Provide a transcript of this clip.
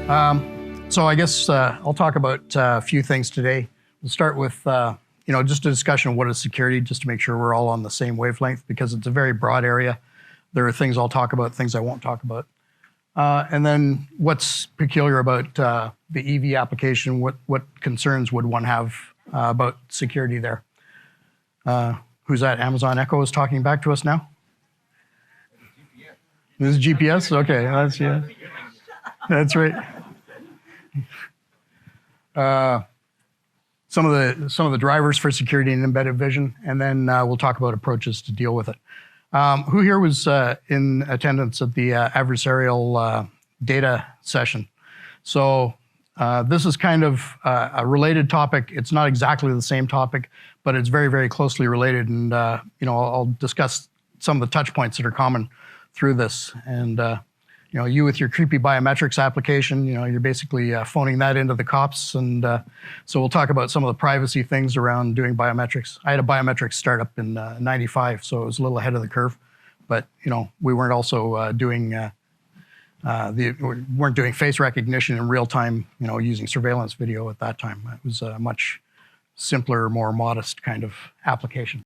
So I guess I'll talk about a few things today. We'll start with just a discussion of what is security, just to make sure we're all on the same wavelength, because it's a very broad area. There are things I'll talk about, things I won't talk about. And then what's peculiar about the EV application, what concerns would one have about security there? Who's that? Amazon Echo is talking back to us now? This is GPS? Okay, that's right. Some of the drivers for security and embedded vision, and then we'll talk about approaches to deal with it. Who here was in attendance at the adversarial data session? So this is kind of a related topic. It's not exactly the same topic, but it's very, very closely related. And I'll discuss some of the touch points that are common through this. And you with your creepy biometrics application, you're basically phoning that into the cops. And so we'll talk about some of the privacy things around doing biometrics. I had a biometrics startup in '95, so it was a little ahead of the curve. But we weren't also doing weren't doing face recognition in real time, using surveillance video at that time. It was a much simpler, more modest kind of application.